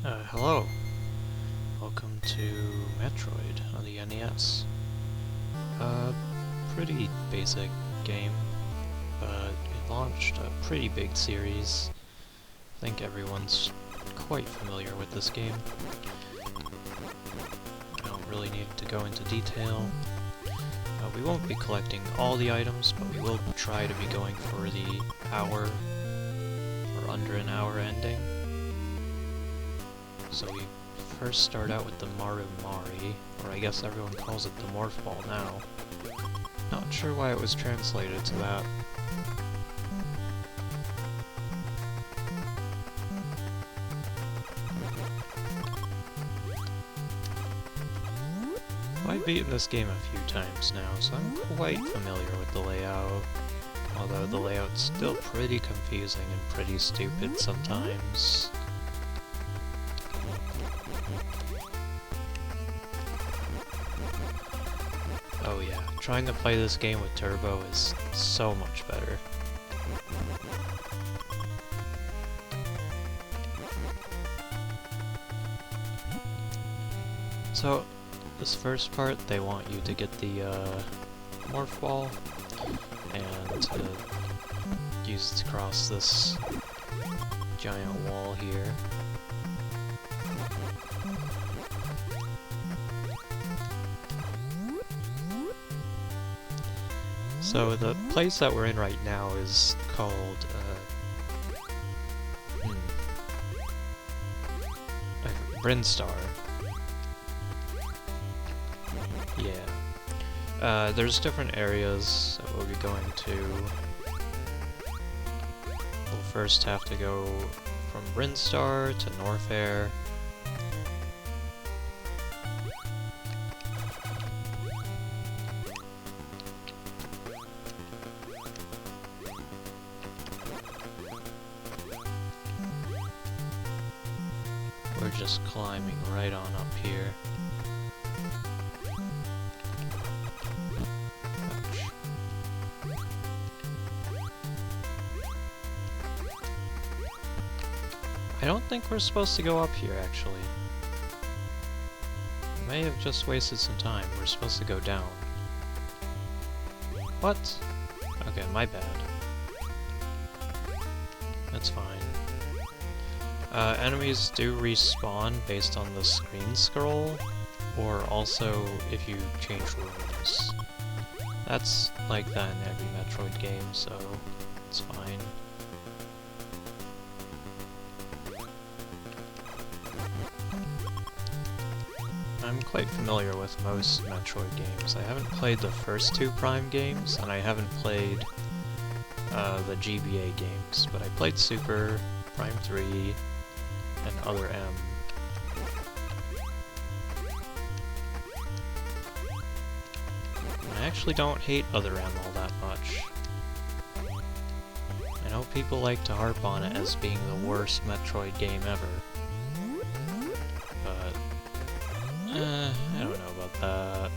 Hello. Welcome to Metroid on the NES. Pretty basic game, but it launched a pretty big series. I think everyone's quite familiar with this game. I don't really need to go into detail. We won't be collecting all the items, but we will try to be going for the hour or under an hour ending. So we first start out with the Mari, or I guess everyone calls it the Morph Ball now. Not sure why it was translated to that. I've beaten this game a few times now, so I'm quite familiar with the layout. Although the layout's still pretty confusing and pretty stupid sometimes. Oh yeah, trying to play this game with Turbo is so much better. So, this first part, they want you to get the Morph Ball, and to use it to cross this giant wall here. So the place that we're in right now is called, Brinstar. Yeah. There's different areas that we'll be going to. We'll first have to go from Brinstar to Norfair. We're just climbing right on up here. Ouch. I don't think we're supposed to go up here, actually. We may have just wasted some time. We're supposed to go down. What? Okay, my bad. That's fine. Enemies do respawn based on the screen scroll, or also if you change rooms. That's like that in every Metroid game, so it's fine. I'm quite familiar with most Metroid games. I haven't played the first two Prime games, and I haven't played the GBA games, but I played Super, Prime 3, and Other M. I actually don't hate Other M all that much. I know people like to harp on it as being the worst Metroid game ever. But, I don't know about that.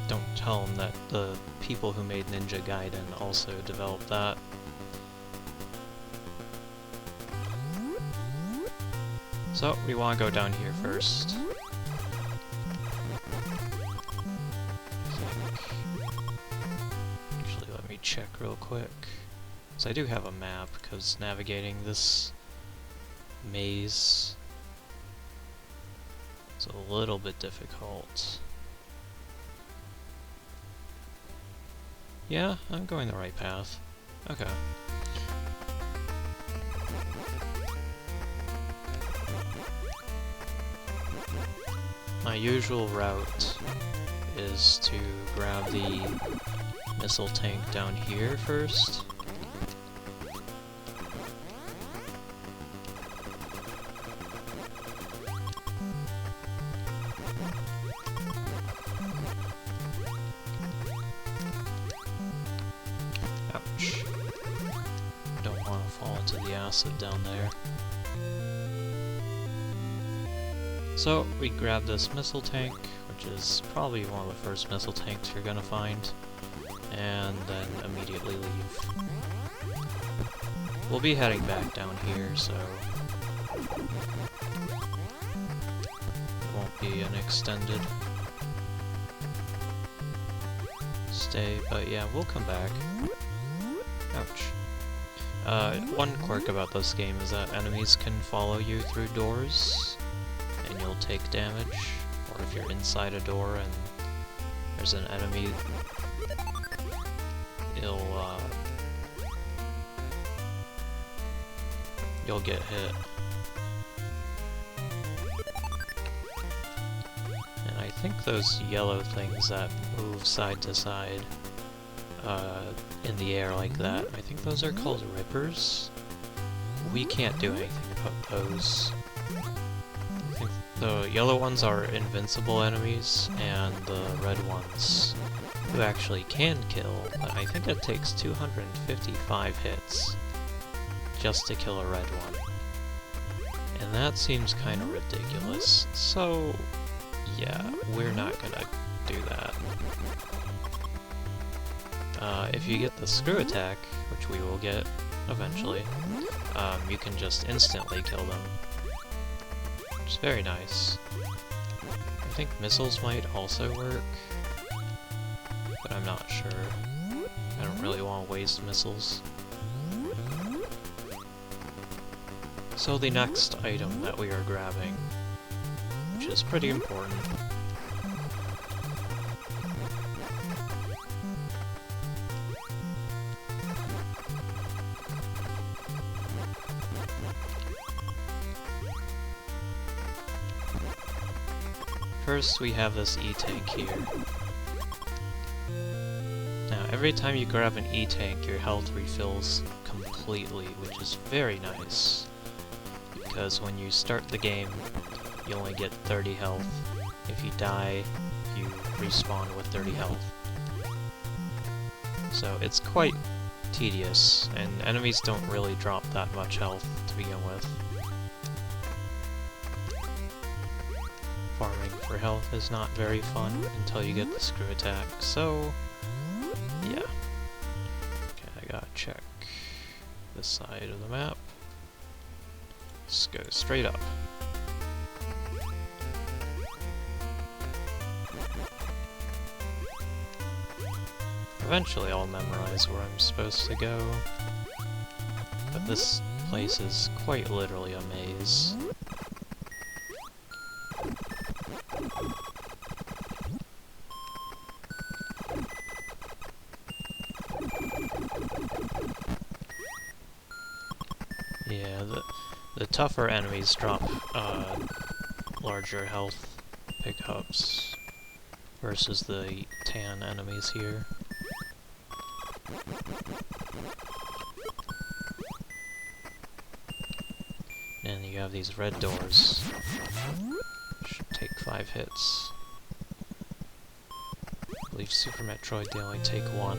Don't tell them that the people who made Ninja Gaiden also developed that. So, we want to go down here first. Actually, let me check real quick. So I do have a map, because navigating this maze is a little bit difficult. Yeah, I'm going the right path. Okay. My usual route is to grab the missile tank down here first. Ouch. Don't want to fall into the acid down there. So, we grab this missile tank, which is probably one of the first missile tanks you're gonna find. and then immediately leave. We'll be heading back down here, so it won't be an extended stay, but yeah, we'll come back. Ouch. One quirk about this game is that enemies can follow you through doors, and you'll take damage, or if you're inside a door and there's an enemy, you'll get hit. And I think those yellow things that move side to side in the air like that, I think those are called rippers. We can't do anything about those. I think the yellow ones are invincible enemies, and the red ones who actually can kill, but I think it takes 255 hits just to kill a red one. And that seems kind of ridiculous, so yeah, we're not gonna do that. If you get the screw attack, which we will get eventually, you can just instantly kill them, which is very nice. I think missiles might also work, but I'm not sure. I don't really want to waste missiles. So the next item that we are grabbing, which is pretty important. First, we have this E-tank here. Now, every time you grab an E-tank, your health refills completely, which is very nice. Because when you start the game, you only get 30 health. If you die, you respawn with 30 health. So it's quite tedious, and enemies don't really drop that much health to begin with. Farming for health is not very fun until you get the screw attack, so yeah. Okay, I gotta check this side of the map. Let's go straight up. Eventually I'll memorize where I'm supposed to go, but this place is quite literally a maze. Yeah, the tougher enemies drop larger health pickups versus the tan enemies here. And you have these red doors, which take 5 hits. I believe Super Metroid, they only take 1.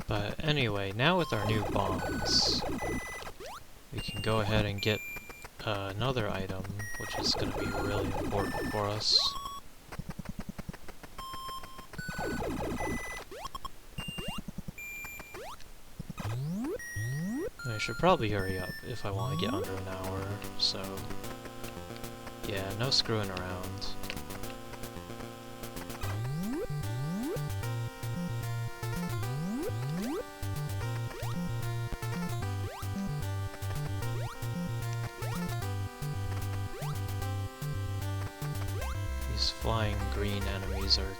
But anyway, now with our new bombs, we can go ahead and get another item, which is going to be really important for us. I should probably hurry up if I want to get under an hour, so yeah, no screwing around. These flying green enemies are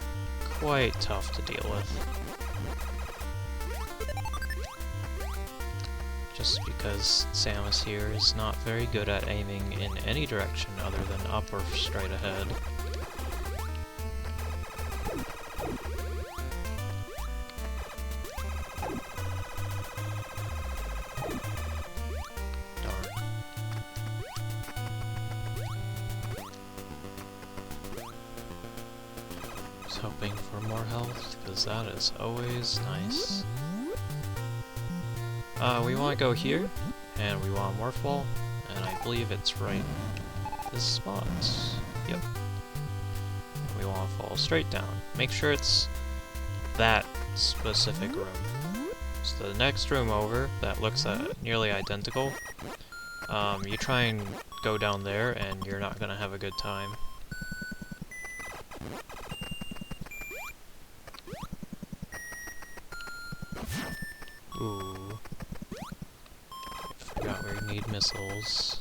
quite tough to deal with. Just because Samus here is not very good at aiming in any direction other than up or straight ahead. Darn. hoping for more health, because that is always nice. We want to go here, and we want more fall, and I believe it's right this spot. Yep. And we want to fall straight down. Make sure it's that specific room. So the next room over, that looks nearly identical, you try and go down there, and you're not going to have a good time. Ooh. Forgot we need missiles.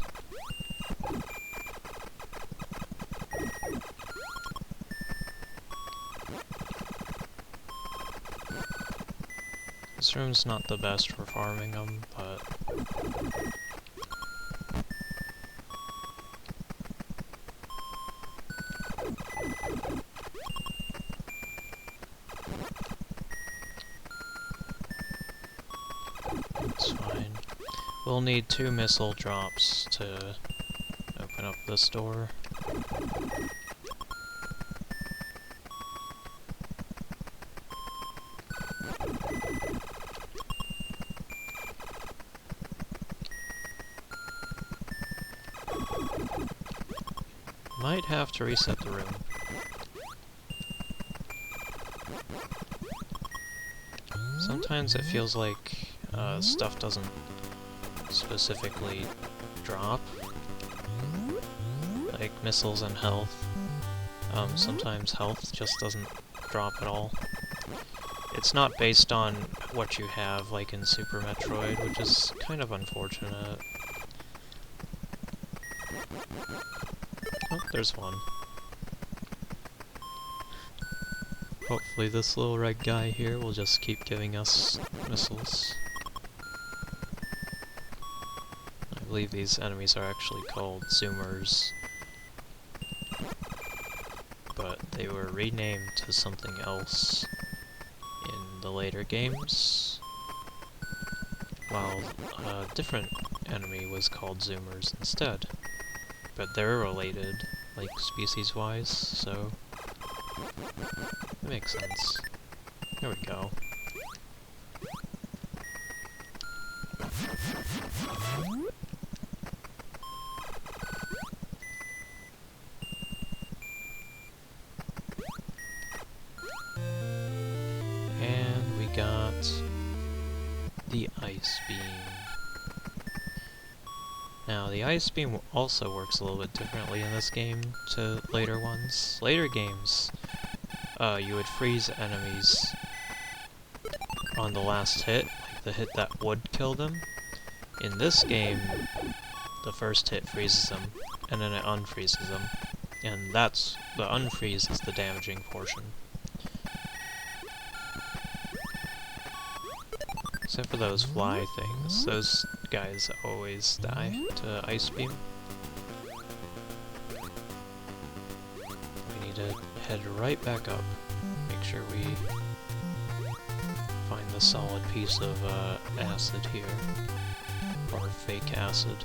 This room's not the best for farming them, but... it's fine. We'll need 2 missile drops to open up this door. Might have to reset the room. Sometimes it feels like stuff doesn't specifically drop, like missiles and health. Sometimes health just doesn't drop at all. It's not based on what you have, like in Super Metroid, which is kind of unfortunate. Oh, there's one. Hopefully this little red guy here will just keep giving us missiles. I believe these enemies are actually called Zoomers, but they were renamed to something else in the later games, while a different enemy was called Zoomers instead. But they're related, like species-wise, so it makes sense. There we go. And we got the ice beam. Now, the ice beam also works a little bit differently in this game to later ones. Later games, you would freeze enemies on the last hit, like the hit that would kill them. In this game, the first hit freezes them, and then it unfreezes them. And that's, the unfreeze is the damaging portion. Except for those fly things, those guys always die to ice beam. We need to head right back up. Make sure we find the solid piece of acid here, or fake acid.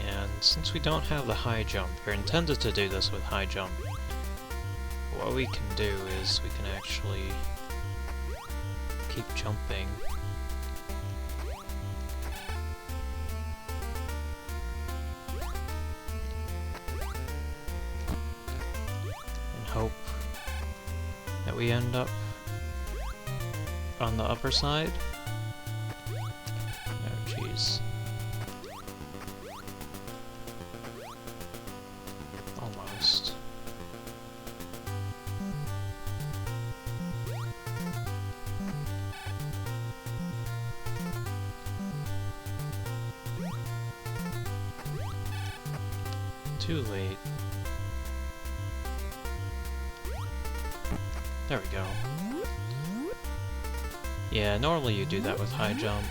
And since we don't have the high jump, you're intended to do this with high jump. What we can do is we can actually keep jumping. And hope that we end up on the upper side. Oh, jeez. Almost. Too late. There we go. Yeah, normally you do that with high jump.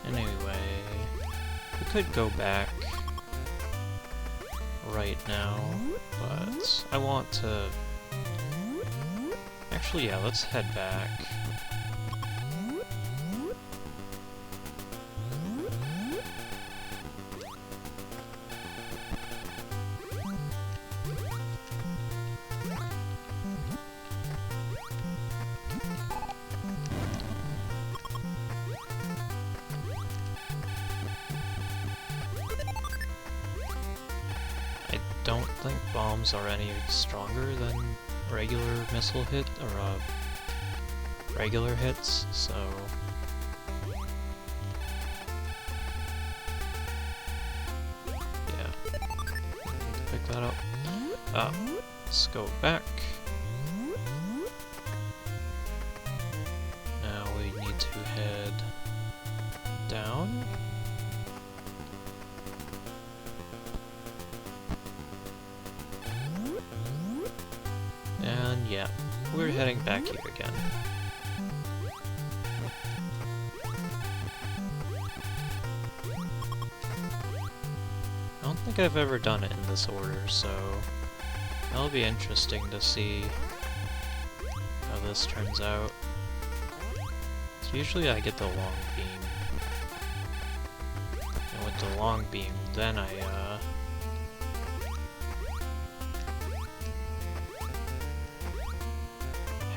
And anyway, we could go back right now, but I want to... Actually, yeah, let's head back. think bombs are any stronger than regular missile hit, or regular hits, so... yeah. Need to pick that up. Let's go back. Now we need to head down. And yeah, we're heading back here again. I don't think I've ever done it in this order, so that'll be interesting to see how this turns out. So usually I get the long beam. And with the long beam, then I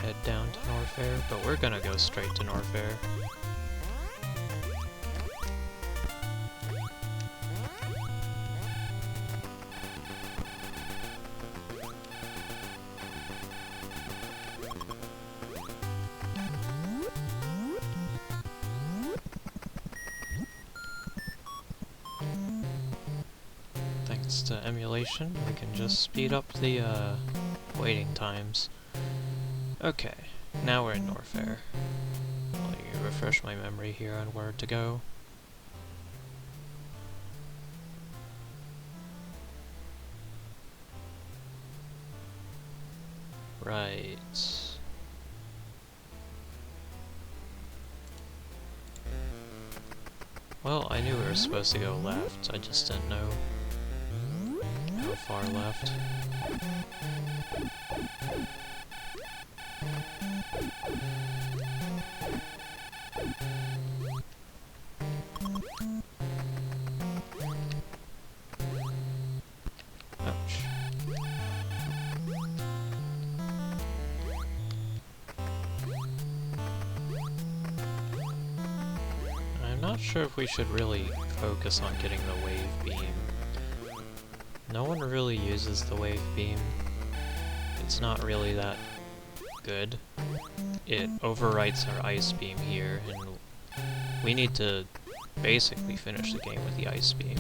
head down to Norfair, but we're gonna go straight to Norfair. Thanks to emulation, we can just speed up the waiting times. Okay, now we're in Norfair. Let me refresh my memory here on where to go. Right. Well, I knew we were supposed to go left, I just didn't know how far left. Ouch. I'm not sure if we should really focus on getting the wave beam. No one really uses the wave beam. It's not really that good. It overwrites our ice beam here, and we need to basically finish the game with the ice beam.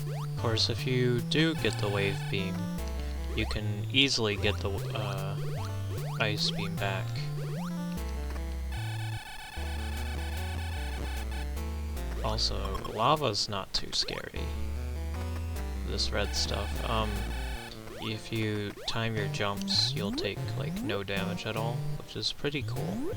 Of course, if you do get the wave beam, you can easily get the ice beam back. Also, lava's not too scary. This red stuff. If you time your jumps, you'll take, like, no damage at all, which is pretty cool.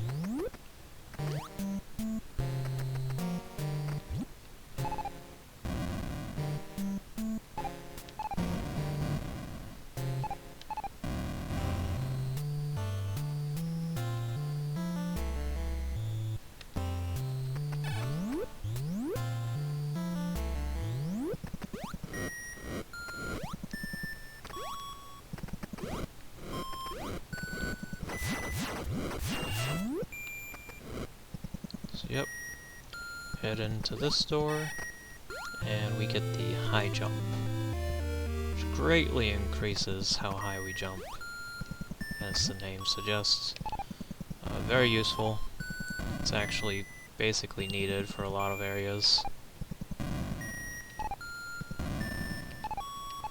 Yep. Head into this door, and we get the high jump, which greatly increases how high we jump, as the name suggests. Very useful. It's actually basically needed for a lot of areas.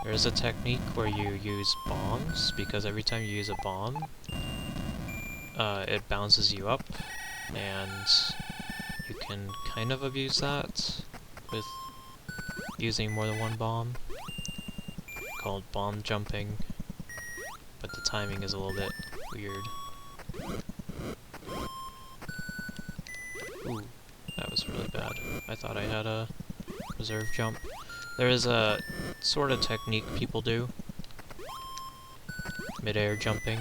There's a technique where you use bombs, because every time you use a bomb, it bounces you up, and you can kind of abuse that with using more than one bomb, called bomb jumping, but the timing is a little bit weird. Ooh, that was really bad. I thought I had a reserve jump. There is a sort of technique people do, mid-air jumping,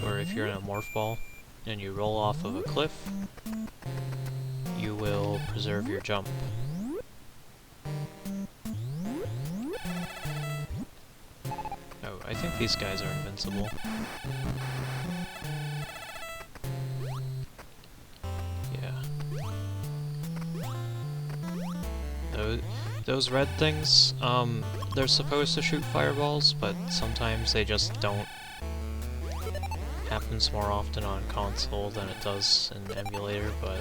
where if you're in a morph ball and you roll off of a cliff, you will preserve your jump. Oh, I think these guys are invincible. Those red things, they're supposed to shoot fireballs, but sometimes they just don't. Happens more often on console than it does in emulator, but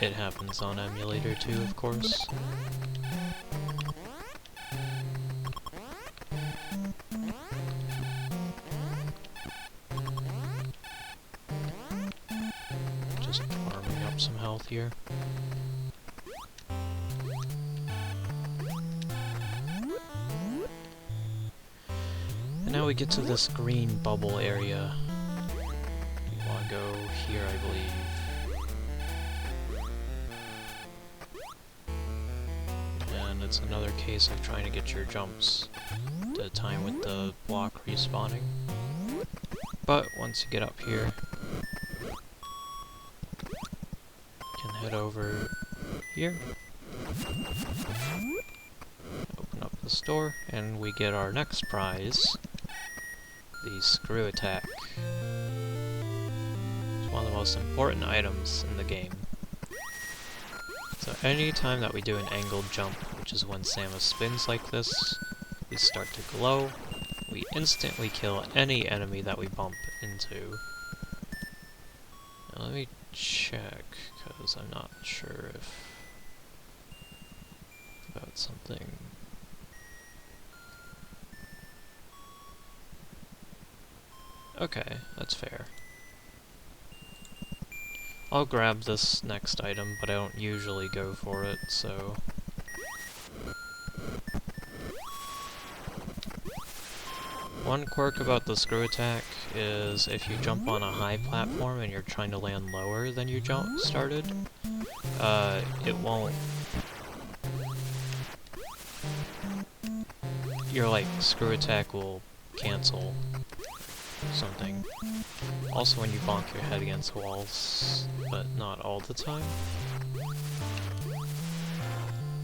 it happens on emulator too, of course. Just farming up some health here. And now we get to this green bubble area. We want to go here, I believe. It's another case of trying to get your jumps to time with the block respawning. But once you get up here, you can head over here, open up the store, and we get our next prize, the screw attack. It's one of the most important items in the game. So any time that we do an angled jump, which is when Samus spins like this, we start to glow. We instantly kill any enemy that we bump into. Now let me check, because I'm not sure if about something. Okay, that's fair. I'll grab this next item, but I don't usually go for it, so... One quirk about the screw attack is if you jump on a high platform and you're trying to land lower than you started, it won't... Your, like, screw attack will cancel something. Also when you bonk your head against walls, but not all the time.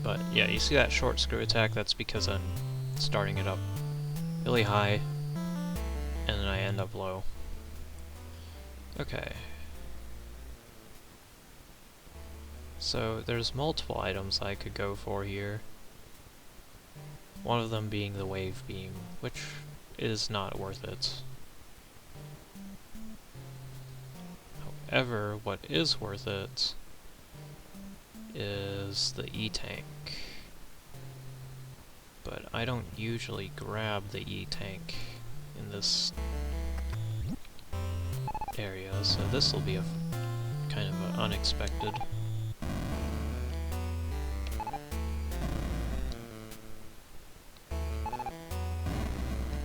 But yeah, you see that short screw attack? That's because I'm starting it up really high, and then I end up low. Okay. So there's multiple items I could go for here. One of them being the wave beam, which is not worth it. However, what is worth it is the E-tank. But I don't usually grab the E-tank in this area, so this will be a kind of an unexpected.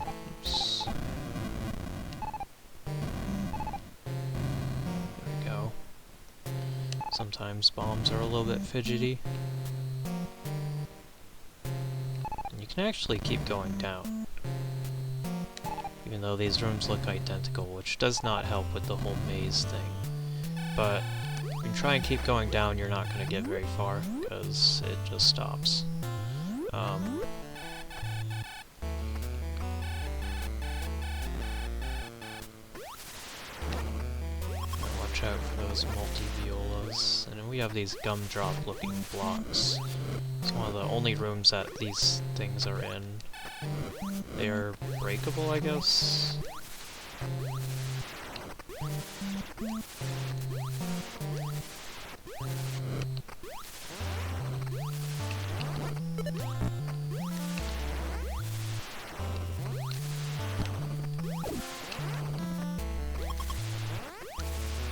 Oops. There we go. Sometimes bombs are a little bit fidgety. And you can actually keep going down. Even though these rooms look identical, which does not help with the whole maze thing. But when you try and keep going down, you're not going to get very far, because it just stops. Watch out for those multi-violas. And then we have these gumdrop looking blocks. It's one of the only rooms that these things are in. They are breakable, I guess?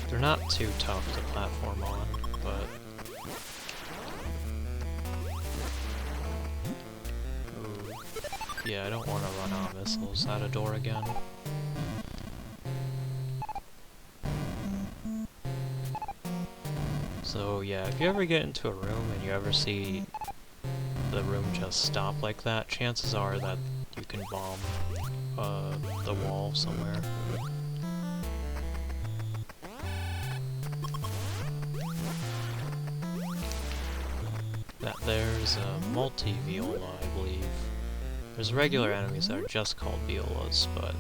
They're not too tough to platform on, but... Yeah, I don't want to run out of missiles at a door again. So yeah, if you ever get into a room and you ever see the room just stop like that, chances are that you can bomb the wall somewhere. That there's a multi-viola, I believe. There's regular enemies that are just called violas, but...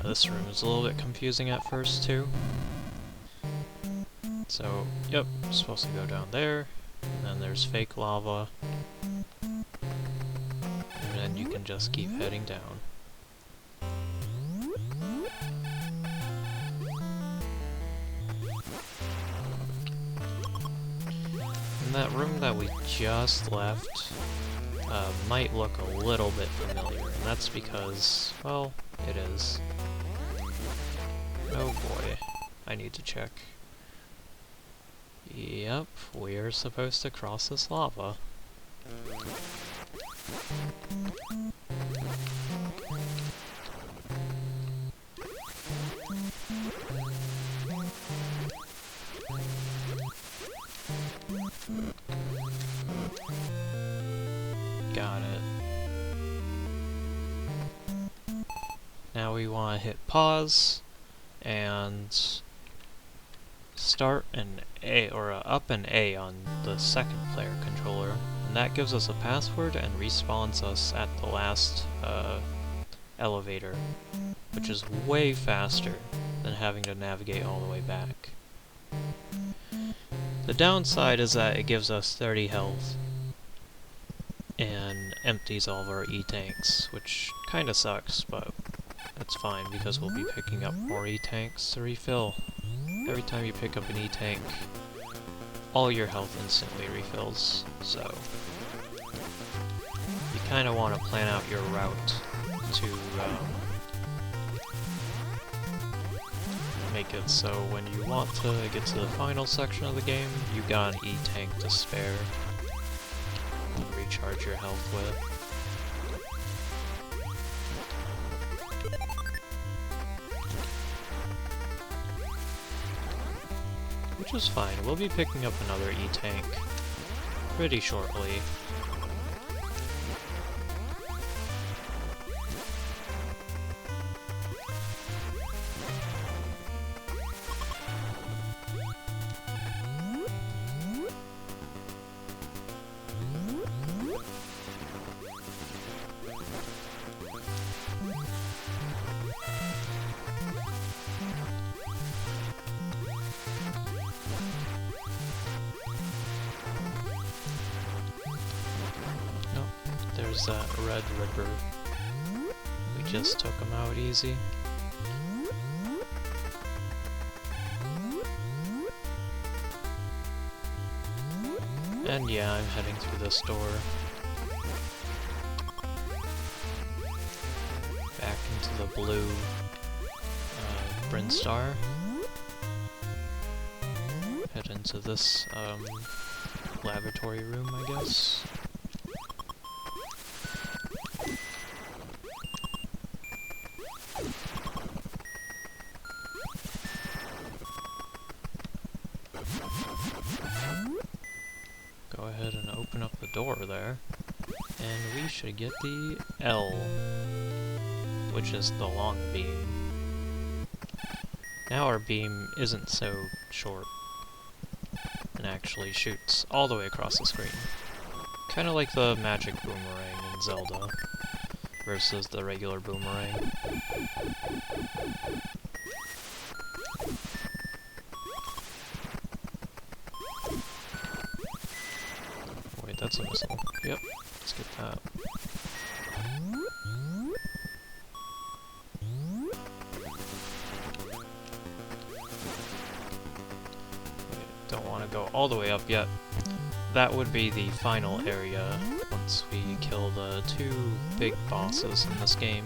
this room is a little bit confusing at first too. So, yep, supposed to go down there, and then there's fake lava, and then you can just keep heading down. And that room that we just left might look a little bit familiar, and that's because, well, it is. Oh boy, I need to check. Yep, we're supposed to cross this lava. Got it. Now we want to hit pause and start an A or up an A on the second player controller, and that gives us a password and respawns us at the last elevator, which is way faster than having to navigate all the way back. The downside is that it gives us 30 health and empties all of our E-tanks, which kinda sucks, but that's fine because we'll be picking up more E-tanks to refill. Every time you pick up an E-tank, all your health instantly refills, so you kinda want to plan out your route to make it so when you want to get to the final section of the game, you got an E-tank to spare and recharge your health with. Which is fine, we'll be picking up another E-tank pretty shortly. There's that Red River. We just took him out easy. And yeah, I'm heading through this door. Back into the blue Brinstar. Head into this laboratory room, I guess. Go ahead and open up the door there, and we should get the L, which is the long beam. Now our beam isn't so short, and actually shoots all the way across the screen. Kinda like the magic boomerang in Zelda, versus the regular boomerang. That's a missile. Yep, let's get that. Don't want to go all the way up yet. That would be the final area once we kill the two big bosses in this game.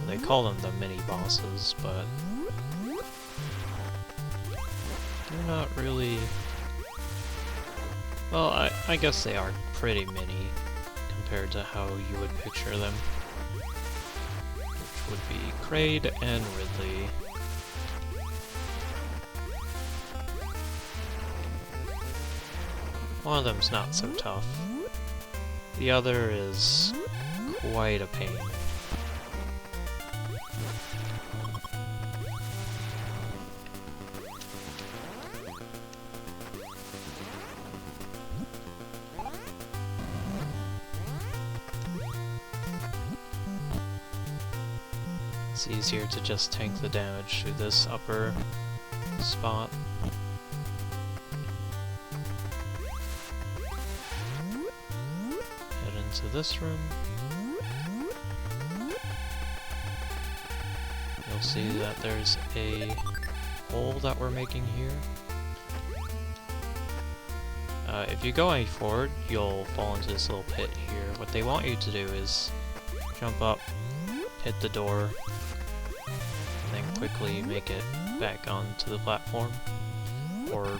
They call them the mini bosses, but they're not really... Well, I guess they are pretty mini compared to how you would picture them, which would be Kraid and Ridley. One of them's not so tough. The other is quite a pain. It's easier to just tank the damage through this upper spot. Head into this room. You'll see that there's a hole that we're making here. If you go any forward, you'll fall into this little pit here. What they want you to do is jump up, hit the door, and then quickly make it back onto the platform. Or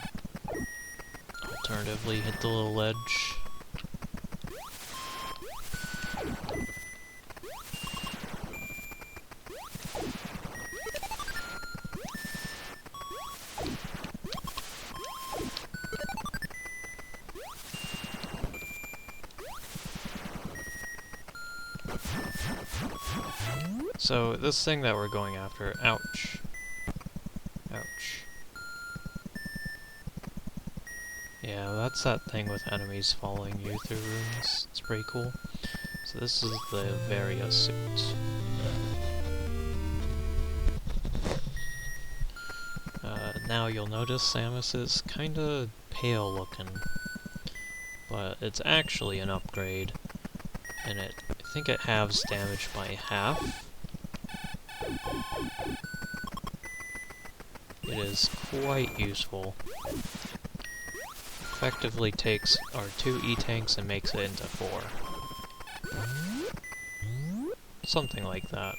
alternatively, hit the little ledge. So, this thing that we're going after, ouch. Ouch. Yeah, that's that thing with enemies following you through rooms. It's pretty cool. So this is the Varia suit. Now you'll notice Samus is kinda pale looking, but it's actually an upgrade, and I think it halves damage by half. It is quite useful. Effectively takes our 2 E-tanks and makes it into 4. Something like that.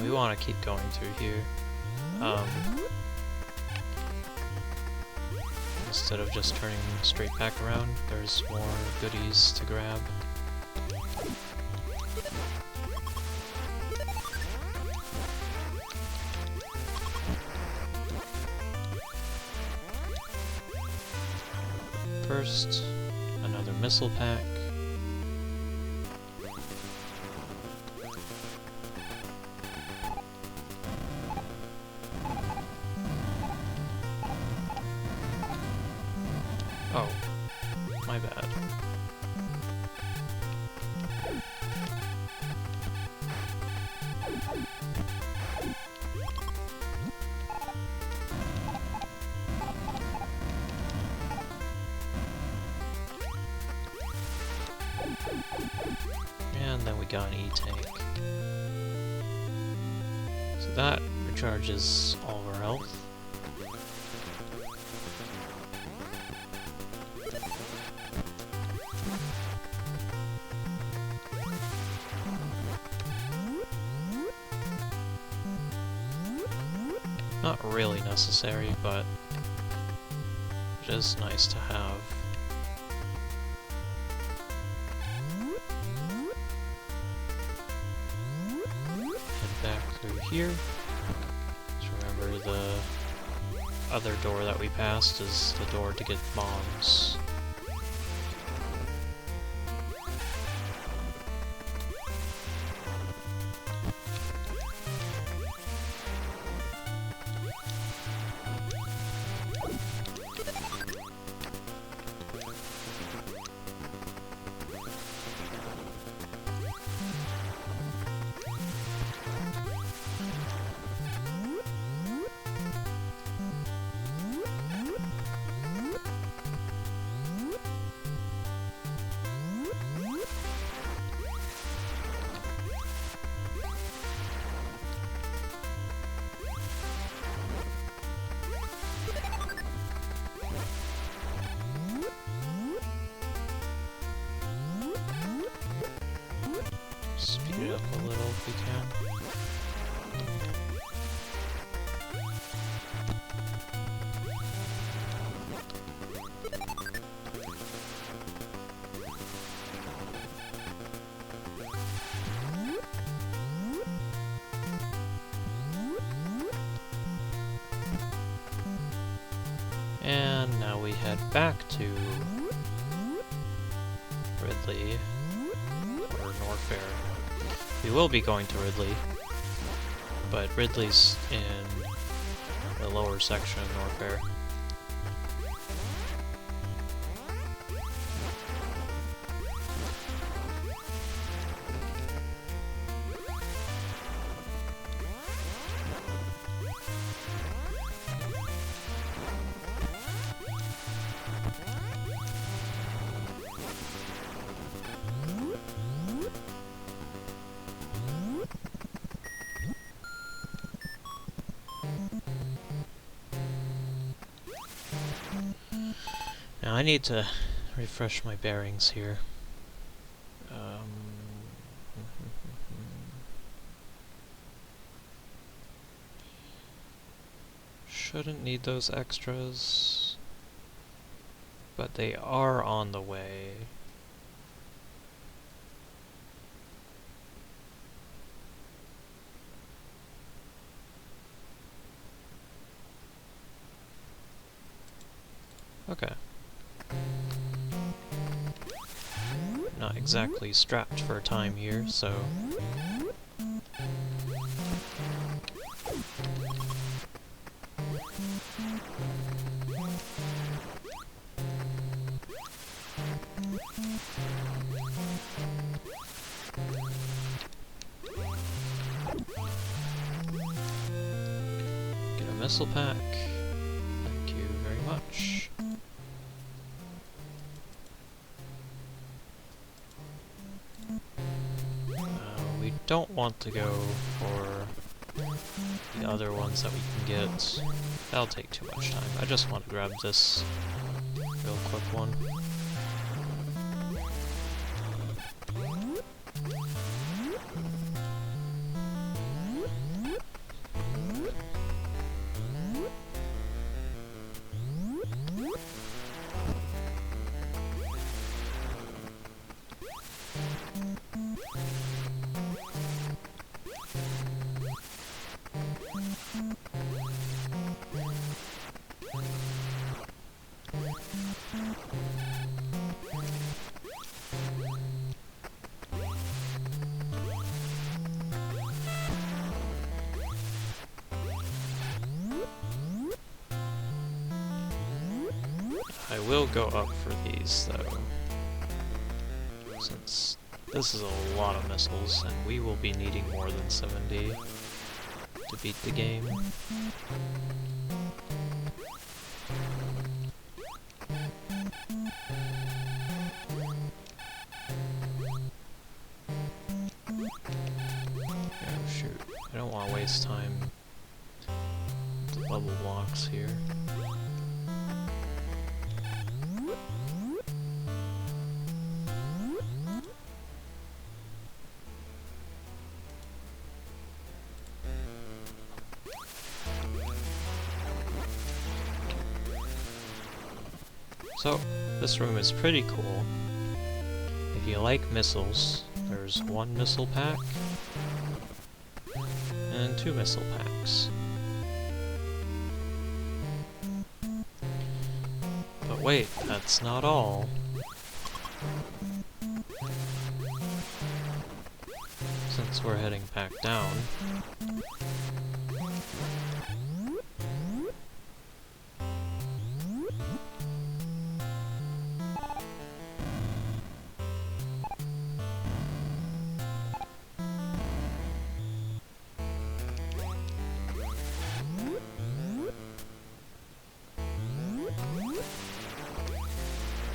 We want to keep going through here. Instead of just turning straight back around, there's more goodies to grab. First, another missile pack. Oh, my bad. And then we got an E-tank. So that recharges all of our health. Not really necessary, but it is nice to have. Head back through here. Just remember the other door that we passed is the door to get bombs. Speed it up a little if we can. And now we head back to Ridley. Norfair. We will be going to Ridley, but Ridley's in the lower section of Norfair. Now I need to refresh my bearings here. Shouldn't need those extras, but they are on the way. Okay. Not exactly strapped for time here, so... Get a missile pack. Thank you very much. We don't want to go for the other ones that we can get. That'll take too much time. I just want to grab this real quick one. I will go up for these, though, since this is a lot of missiles, and we will be needing more than 70 to beat the game. Oh shoot, I don't want to waste time with the bubble blocks here. So, this room is pretty cool. If you like missiles, there's one missile pack and 2 missile packs. But wait, that's not all. Since we're heading back down,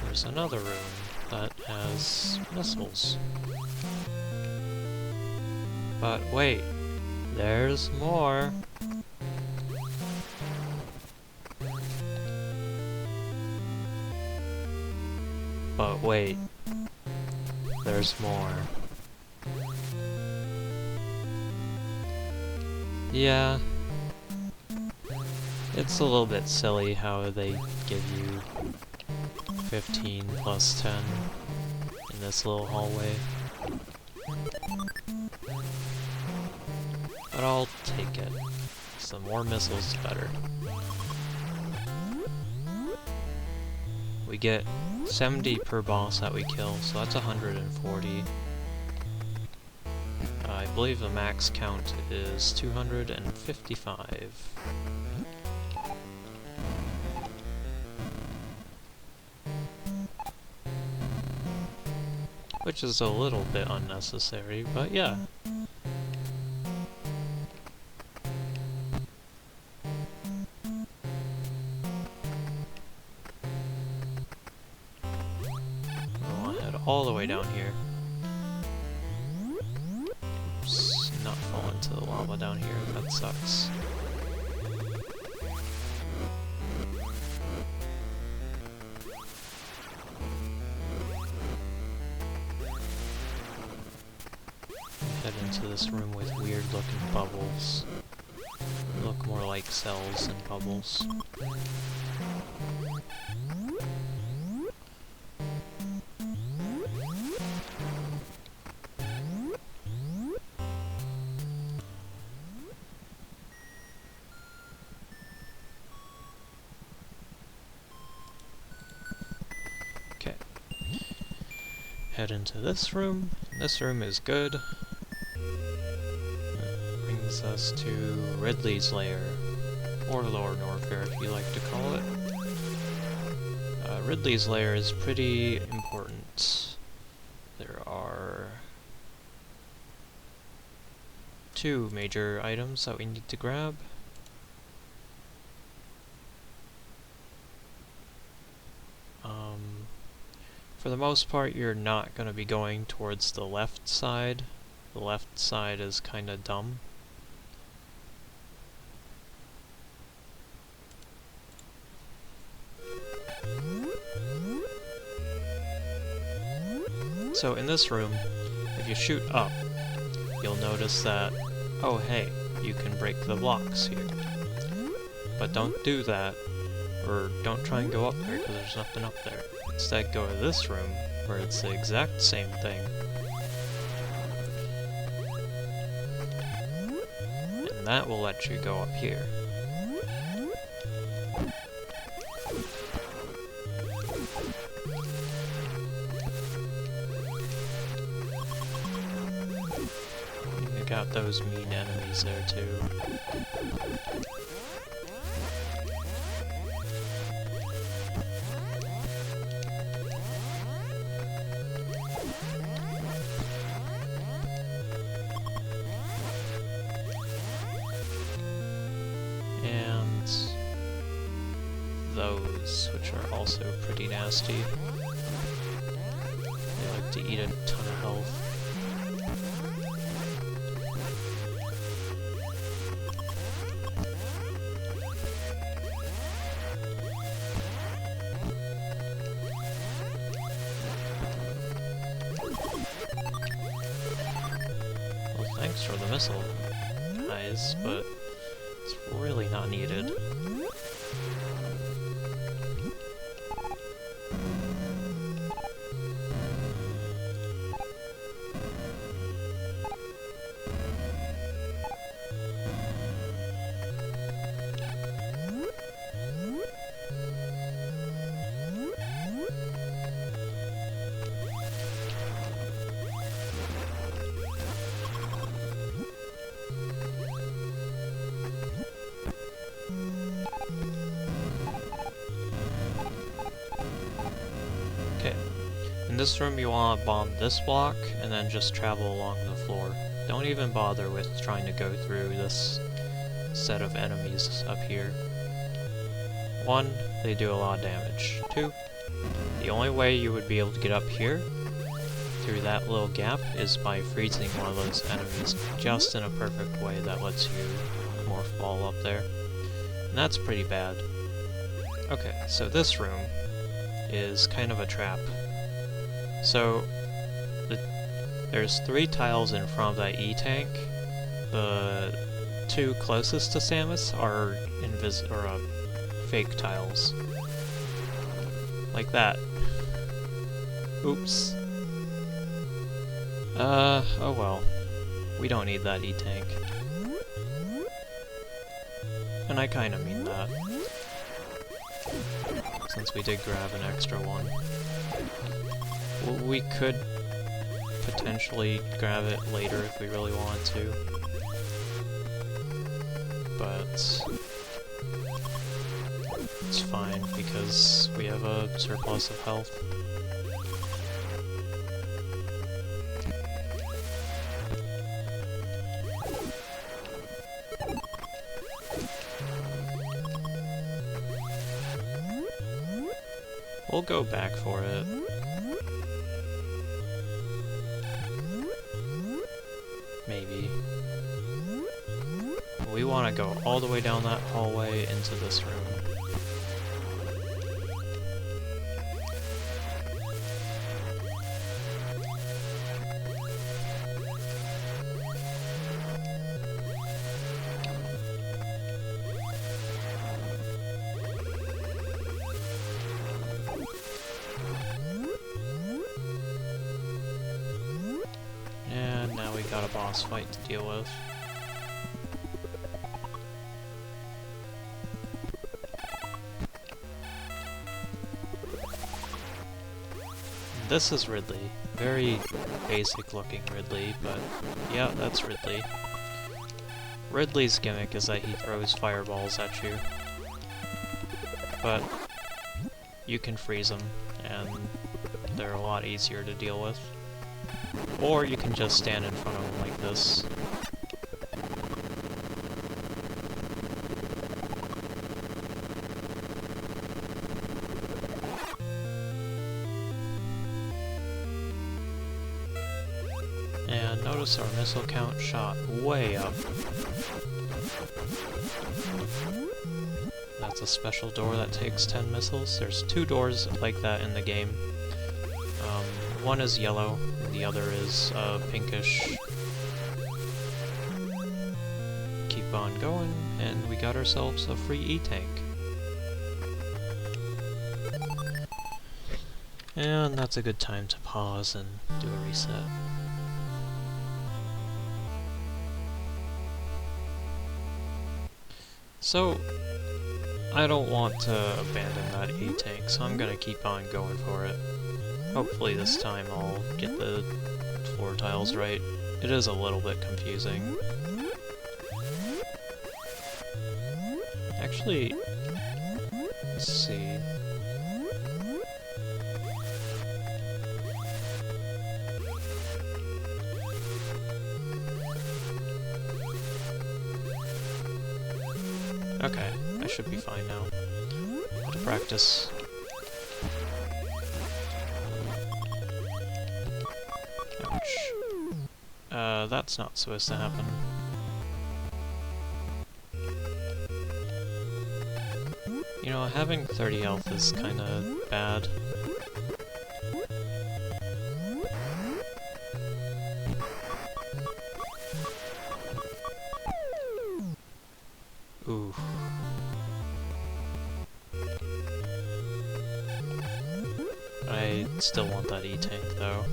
there's another room that has missiles. But wait, there's more. But wait, there's more. Yeah, it's a little bit silly how they give you 15 plus 10 in this little hallway. But I'll take it. So the more missiles, the better. We get 70 per boss that we kill, so that's 140. believe the max count is 255. Which is a little bit unnecessary, but yeah. I'll head all the way down here. Oops, not fall into the lava down here, that sucks. Head into this room with weird looking bubbles. Look more like cells than bubbles. Okay. Head into this room. This room is good. Brings us to Ridley's Lair, or Lower Norfair if you like to call it. Ridley's Lair is pretty important. There are 2 major items that we need to grab. For the most part, you're not going to be going towards the left side. The left side is kind of dumb. So in this room, if you shoot up, you'll notice that, oh hey, you can break the blocks here. But don't do that, or don't try and go up there because there's nothing up there. Instead go to this room, where it's the exact same thing. And that will let you go up here. You got those mean enemies there too. Those, which are also pretty nasty. They like to eat a ton of health. Well, thanks for the missile, guys, but it's really not needed. In this room you want to bomb this block, and then just travel along the floor. Don't even bother with trying to go through this set of enemies up here. 1, they do a lot of damage. 2, the only way you would be able to get up here, through that little gap, is by freezing one of those enemies just in a perfect way that lets you more fall up there. And that's pretty bad. Okay, so this room is kind of a trap. So, there's 3 tiles in front of that E-tank. The 2 closest to Samus are fake tiles. Like that. Oops. Oh well. We don't need that E-tank. And I kinda mean that. Since we did grab an extra one. What we could potentially grab it later if we really wanted to. But it's fine because we have a surplus of health. We'll go back for it. Maybe. We want to go all the way down that hallway into this room. And now we got a boss fight to deal with. This is Ridley. Very basic looking Ridley, but yeah, that's Ridley. Ridley's gimmick is that he throws fireballs at you. But you can freeze them, and they're a lot easier to deal with. Or you can just stand in front of them like this. And notice our missile count shot way up. That's a special door that takes 10 missiles. There's 2 doors like that in the game. One is yellow, and the other is pinkish. Keep on going, and we got ourselves a free E-tank. And that's a good time to pause and do a reset. So, I don't want to abandon that E-tank, so I'm gonna keep on going for it. Hopefully this time I'll get the floor tiles right. It is a little bit confusing. Actually, let's see. Okay, I should be fine now. To practice. Ouch. That's not supposed to happen. You know, having 30 health is kinda bad. Ooh. I still want that E-tank, though.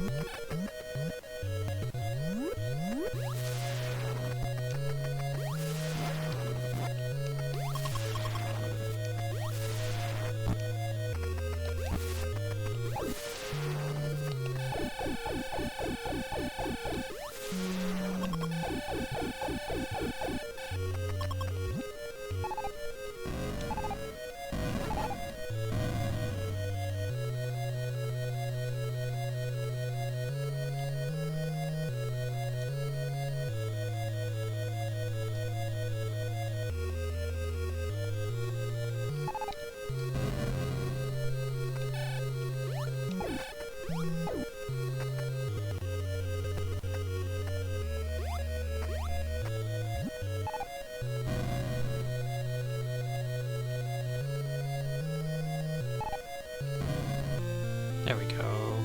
There we go.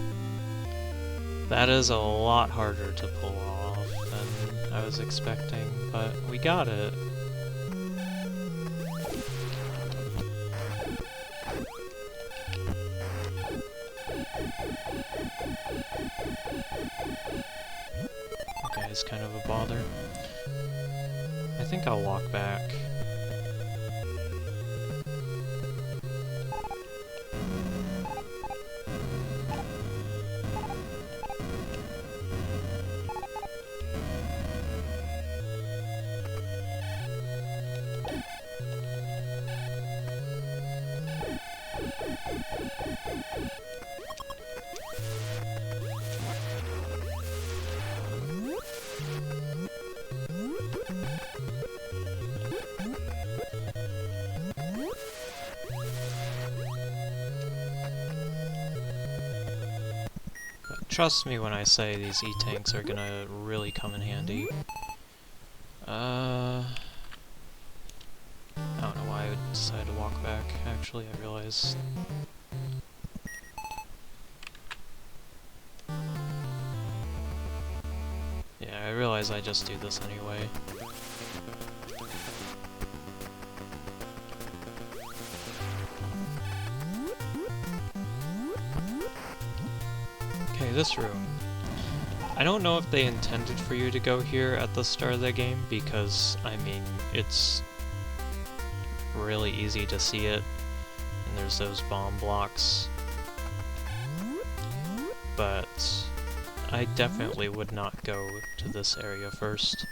That is a lot harder to pull off than I was expecting, but we got it. Okay, it's kind of a bother. I think I'll walk back. trust me when I say these E-tanks are gonna really come in handy. I don't know why I decided to walk back, actually, I realized. Yeah, I realize I just do this anyway. Okay, this room. I don't know if they intended for you to go here at the start of the game, because, I mean, it's really easy to see it, and there's those bomb blocks. But I definitely would not go to this area first.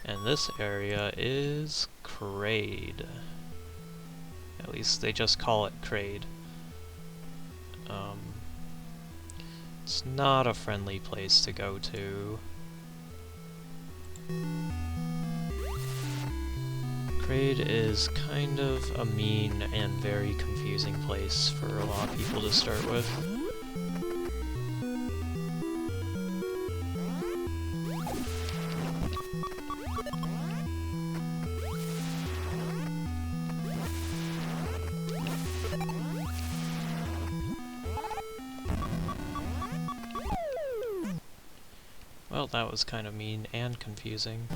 And this area is Kraid. At least they just call it Kraid. It's not a friendly place to go to. Kraid is kind of a mean and very confusing place for a lot of people to start with. Well, that was kind of mean and confusing.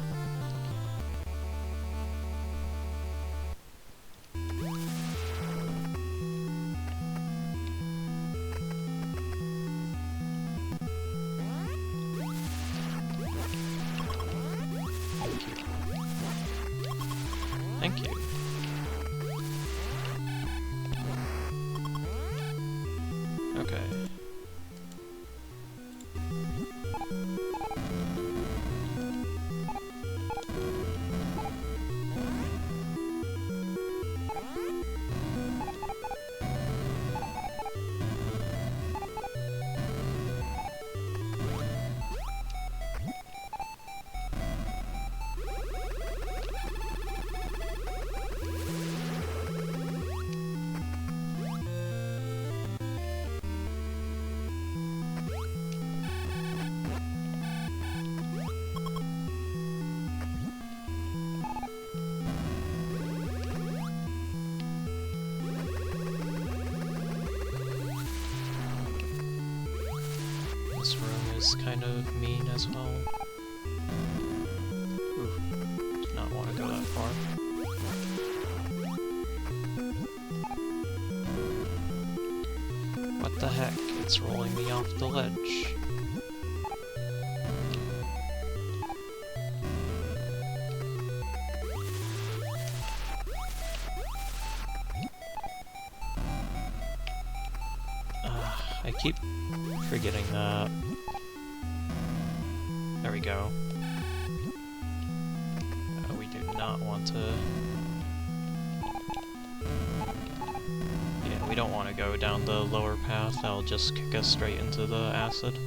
Thank you. Okay. This room is kind of mean as well. Ooh, did not want to go that far. What the heck? It's rolling me off the ledge. I keep forgetting that. There we go. We do not want to... Yeah, we don't want to go down the lower path. That'll just kick us straight into the acid.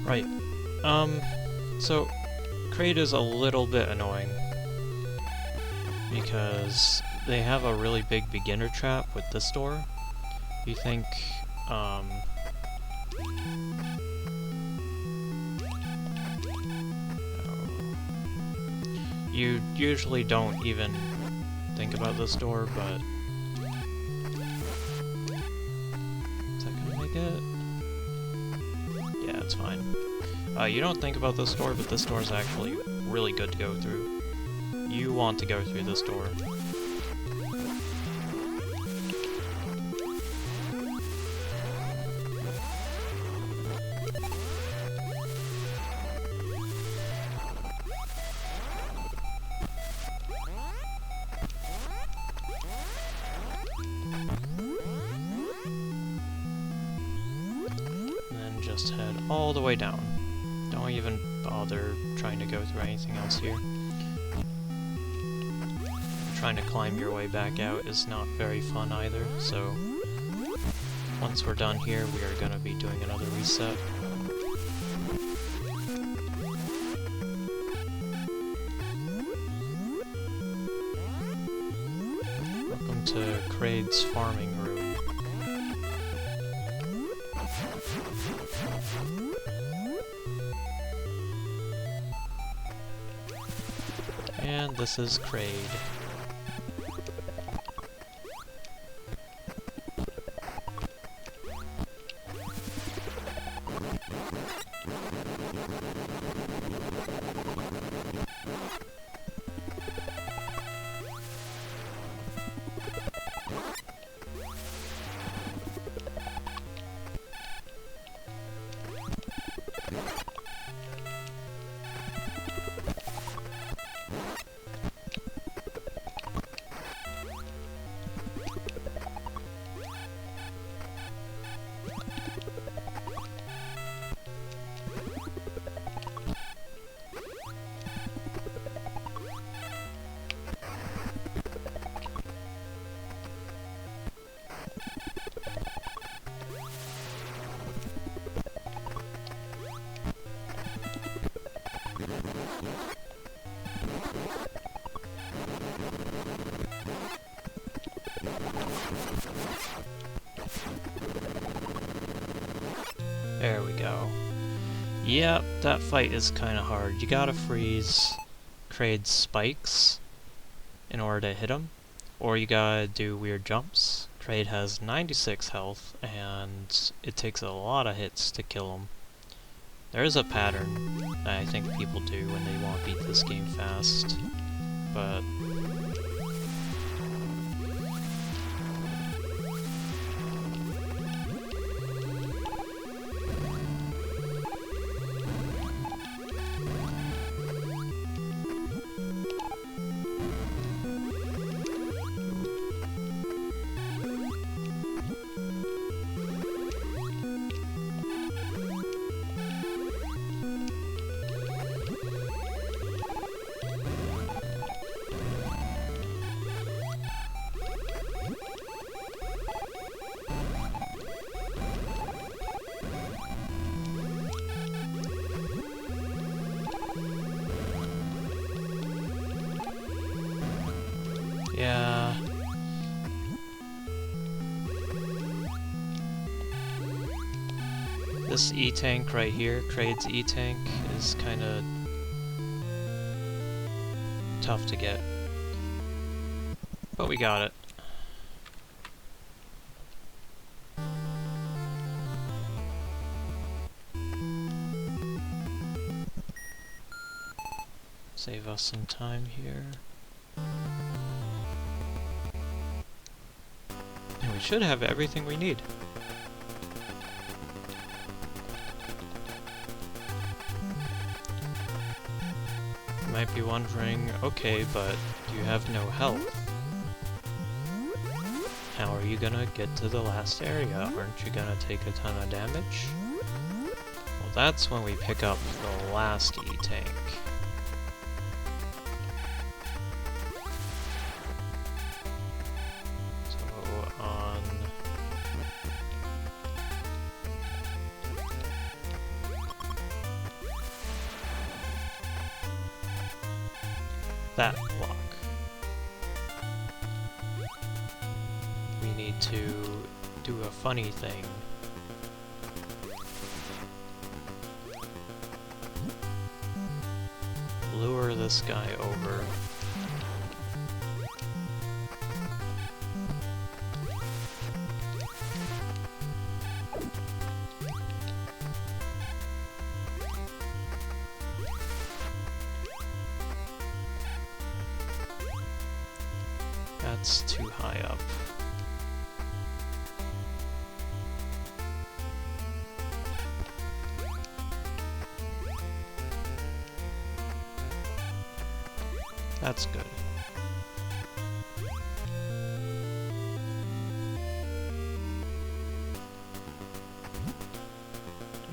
Right. So, Kraid is a little bit annoying, because they have a really big beginner trap with this door. You think, you usually don't even think about this door, but... Is that gonna make it? Yeah, it's fine. You don't think about this door, but this door is actually really good to go through. You want to go through this door. And then just head all the way down. Don't even bother trying to go through anything else here. Trying to climb your way back out is not very fun either, so once we're done here, we are going to be doing another reset. to Kraid's farming room. And this is Kraid. There we go. Yep, that fight is kinda hard. You gotta freeze Kraid's spikes in order to hit him, or you gotta do weird jumps. Kraid has 96 health, and it takes a lot of hits to kill him. There is a pattern that I think people do when they want to beat this game fast, but yeah. This E-tank right here, Kraid's E-tank, is kinda tough to get. But we got it. Save us some time here. And we should have everything we need. You might be wondering, okay, but you have no health. How are you gonna get to the last area? Aren't you gonna take a ton of damage? Well, that's when we pick up the last E-tank. That block. We need to do a funny thing. Lure this guy over. That's too high up. That's good.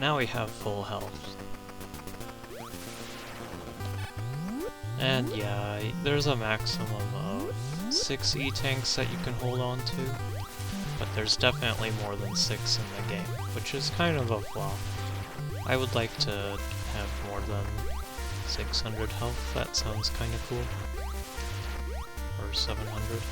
Now we have full health. And yeah, there's a maximum of 6 E-tanks that you can hold on to, but there's definitely more than 6 in the game, which is kind of a flaw. I would like to have more than 600 health, that sounds kind of cool. Or 700.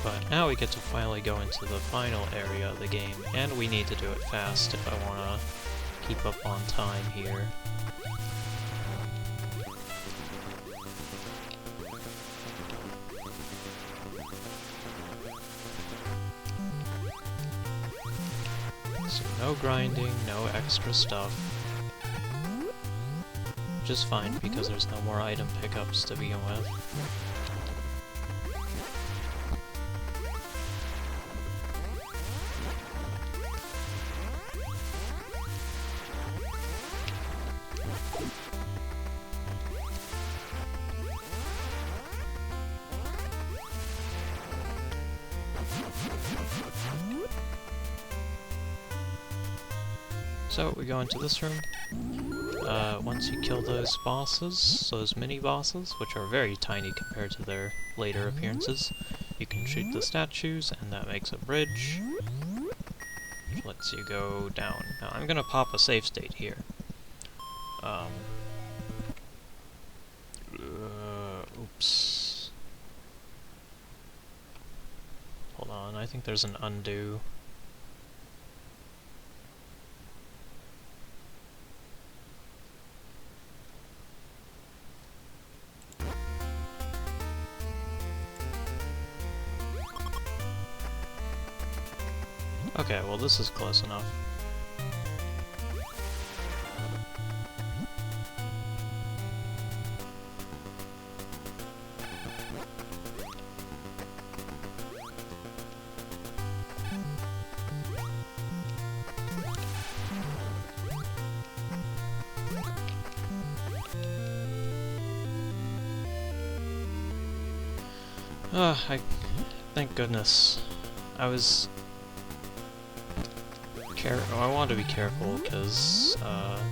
But now we get to finally go into the final area of the game, and we need to do it fast if I want to keep up on time here. So no grinding, no extra stuff. Which is fine, because there's no more item pickups to begin with. So we go into this room. Once you kill those bosses, those mini-bosses, which are very tiny compared to their later appearances, you can shoot the statues, and that makes a bridge, which lets you go down. Now I'm gonna pop a save state here. Oops. Hold on, I think there's an undo. Okay, well this is close enough. Thank goodness. I want to be careful because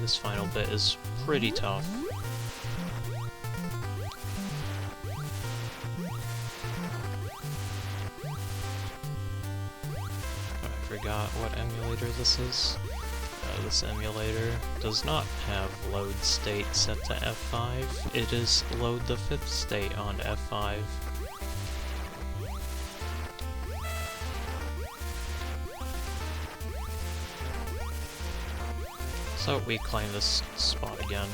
this final bit is pretty tough. I forgot what emulator this is. This emulator does not have load state set to F5. It is load the 5th state on F5. So we claim this spot again.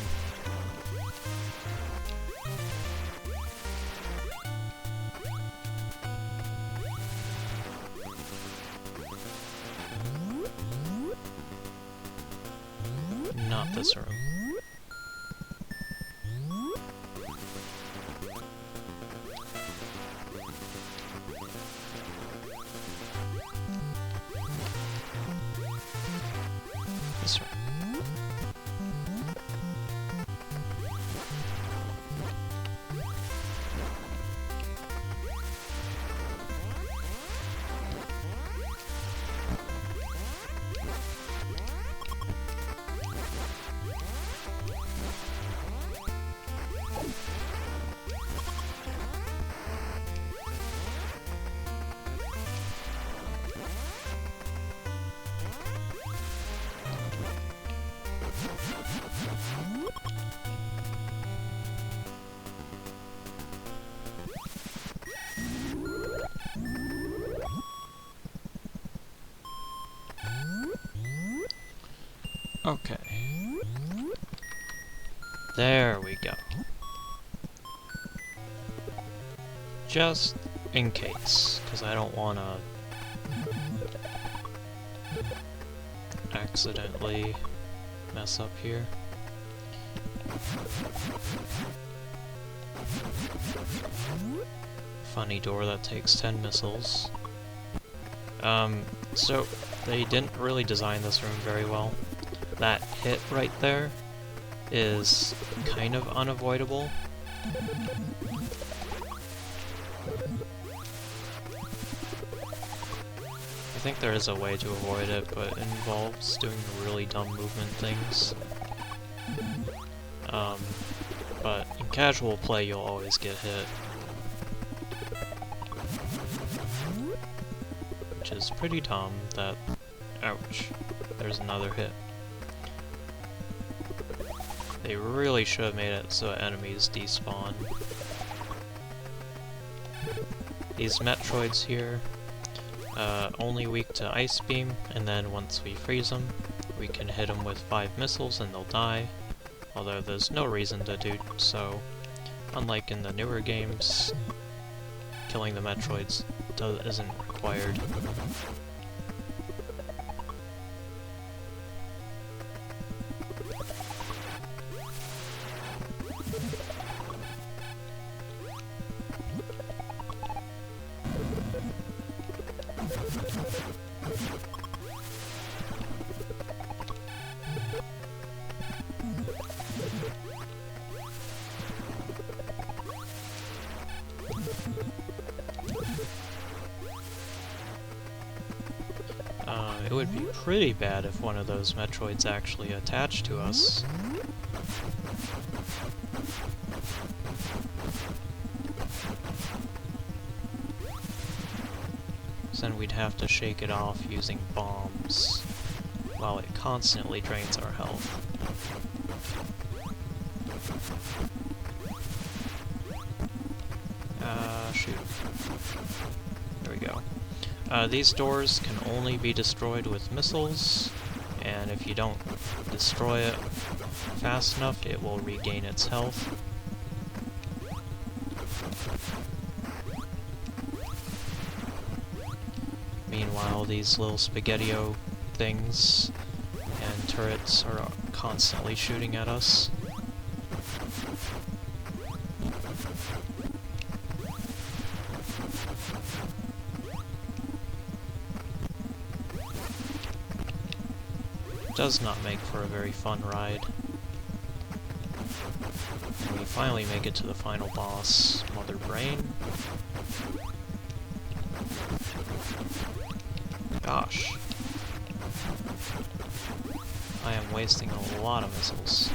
Not this room. This room. Okay. There we go. Just in case, because I don't want to accidentally mess up here. Funny door that takes 10 missiles. So they didn't really design this room very well. That hit right there is kind of unavoidable. I think there is a way to avoid it, but it involves doing really dumb movement things. But in casual play, you'll always get hit. Which is pretty dumb that... Ouch. There's another hit. They really should have made it so enemies despawn. These Metroids here, only weak to Ice Beam, and then once we freeze them, we can hit them with 5 missiles and they'll die, although there's no reason to do so. Unlike in the newer games, killing the Metroids isn't required. It would be pretty bad if one of those Metroids actually attached to us. So then we'd have to shake it off using bombs, while it constantly drains our health. Shoot. There we go. These doors can only be destroyed with missiles, and if you don't destroy it fast enough, it will regain its health. Meanwhile, these little spaghetti-o things and turrets are constantly shooting at us. Does not make for a very fun ride. And we finally make it to the final boss, Mother Brain. Gosh. I am wasting a lot of missiles.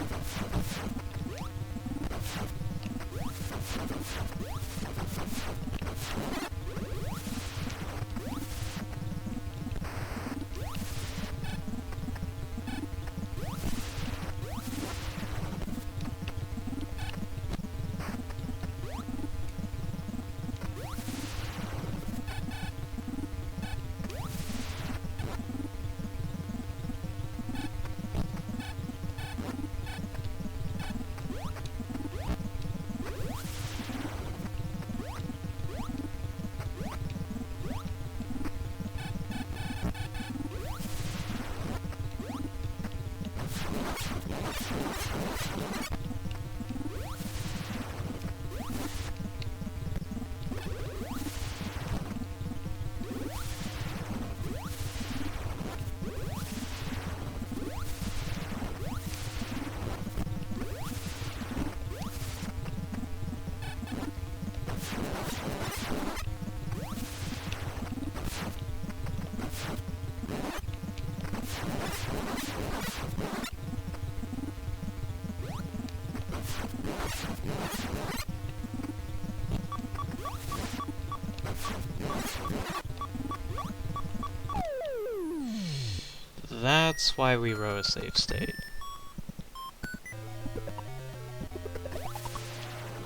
That's why we wrote a save state.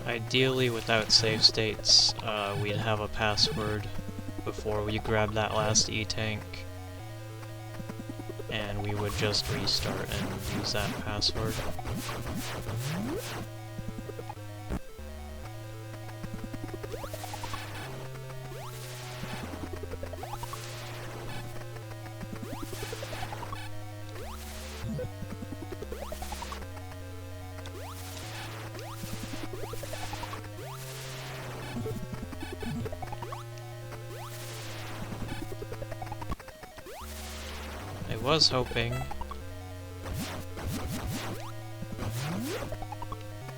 Ideally, without save states, we'd have a password before we grab that last E-tank, and we would just restart and use that password. I was hoping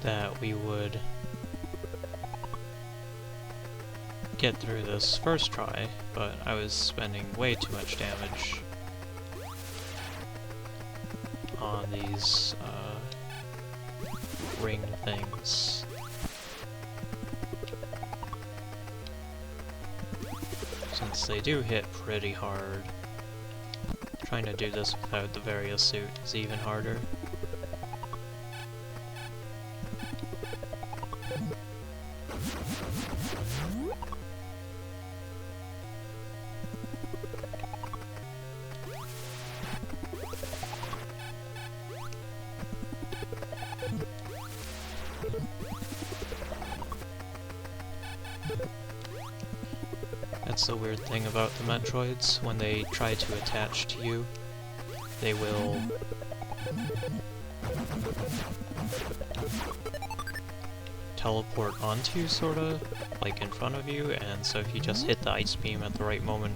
that we would get through this first try, but I was spending way too much damage on these ring things. Since they do hit pretty hard. Trying to do this without the various suit is even harder. That's the weird thing about the Metroids. When they try to attach to you, they will teleport onto you, sorta, like in front of you, and so if you just hit the ice beam at the right moment,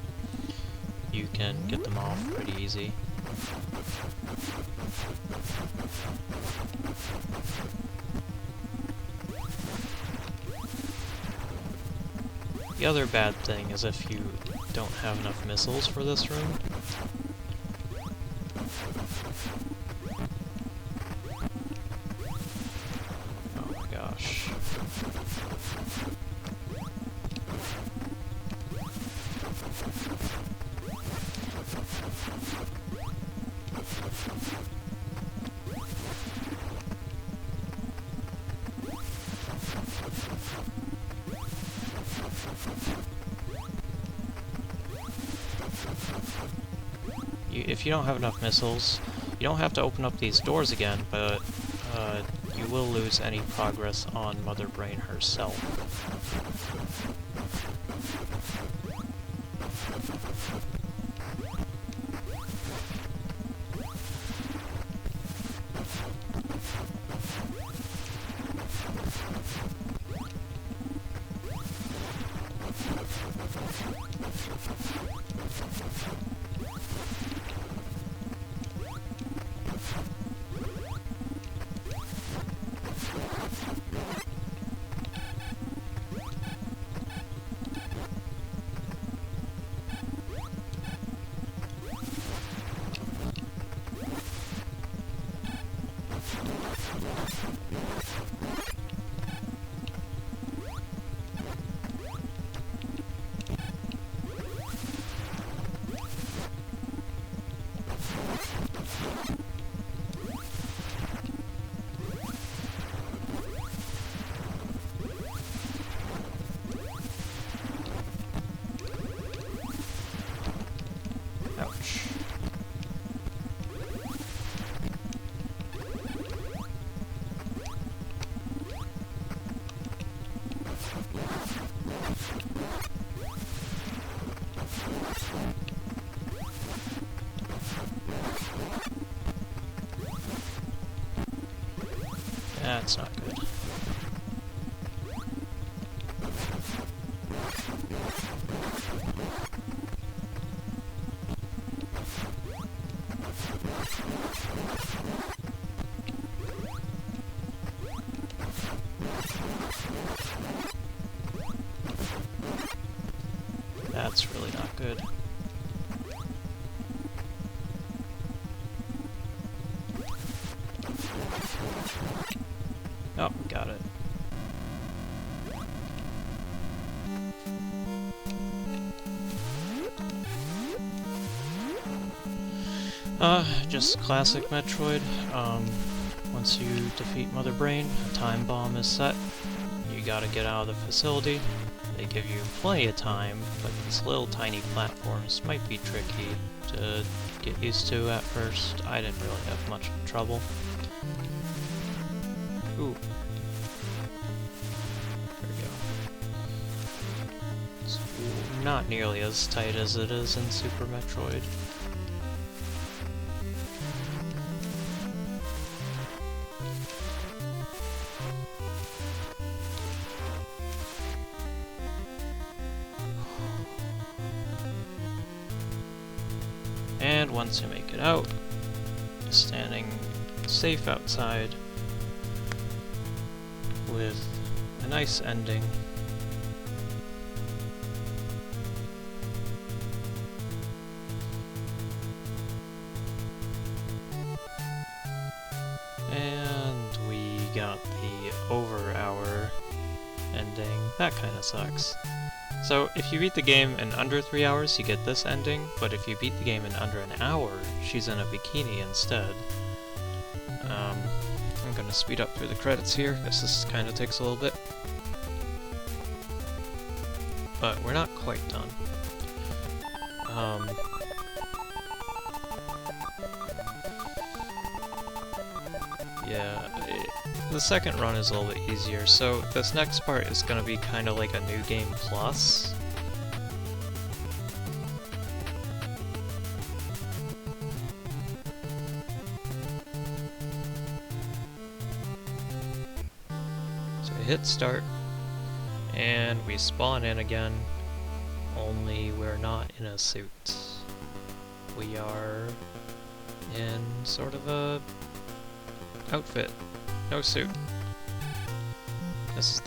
you can get them off pretty easy. The other bad thing is if you don't have enough missiles for this room. Oh my gosh. If you don't have enough missiles, you don't have to open up these doors again, but you will lose any progress on Mother Brain herself. Ouch. That's not good. That's really not good. Oh, got it. Just classic Metroid. Once you defeat Mother Brain, a time bomb is set. You gotta get out of the facility. They give you plenty of time, but these little tiny platforms might be tricky to get used to at first. I didn't really have much trouble. Ooh. There we go. It's not nearly as tight as it is in Super Metroid. And once you make it out, standing safe outside with a nice ending. And we got the over-hour ending. That kinda sucks. So, if you beat the game in under 3 hours, you get this ending, but if you beat the game in under an hour, she's in a bikini instead. I'm gonna speed up through the credits here, because this kinda takes a little bit. But we're not quite done. Yeah, The second run is a little bit easier, so this next part is gonna be kinda like a New Game Plus. So I hit start, and we spawn in again, only we're not in a suit. We are in sort of a outfit. No suit. This is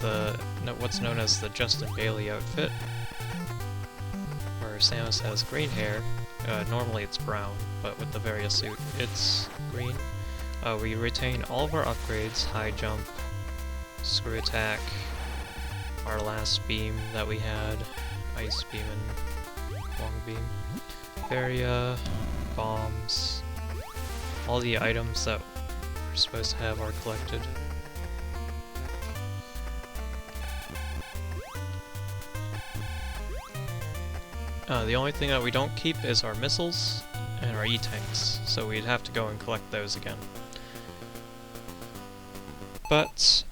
what's known as the Justin Bailey outfit, where Samus has green hair. Normally it's brown, but with the Varia suit, it's green. We retain all of our upgrades: high jump, screw attack, our last beam that we had, ice beam and long beam, Varia, bombs, all the items that we're supposed to have are collected. The only thing that we don't keep is our missiles and our E-tanks, so we'd have to go and collect those again. But,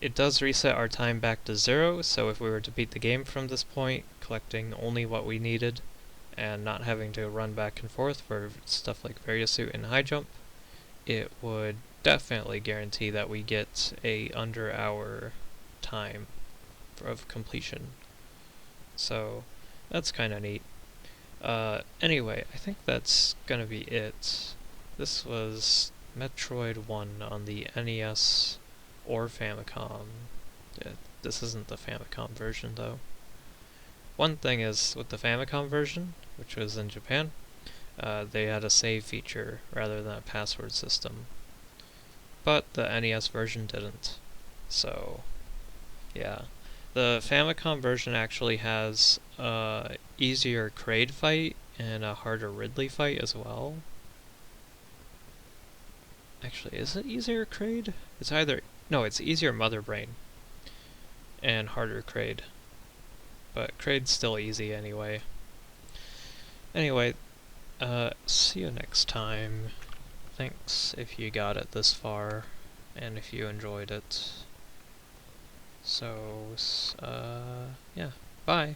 it does reset our time back to 0, so if we were to beat the game from this point, collecting only what we needed, and not having to run back and forth for stuff like Varia Suit and high jump, it would definitely guarantee that we get a under hour time of completion. So that's kinda neat. Anyway, I think that's gonna be it. This was Metroid 1 on the NES or Famicom. Yeah, this isn't the Famicom version though. One thing is, with the Famicom version, which was in Japan, they had a save feature rather than a password system. But the NES version didn't. So, yeah. The Famicom version actually has a easier Kraid fight and a harder Ridley fight as well. Actually, is it easier Kraid? It's either... No, it's easier Mother Brain and harder Kraid. But Kraid's still easy anyway. Anyway, see you next time. Thanks if you got it this far, and if you enjoyed it. So, yeah, bye!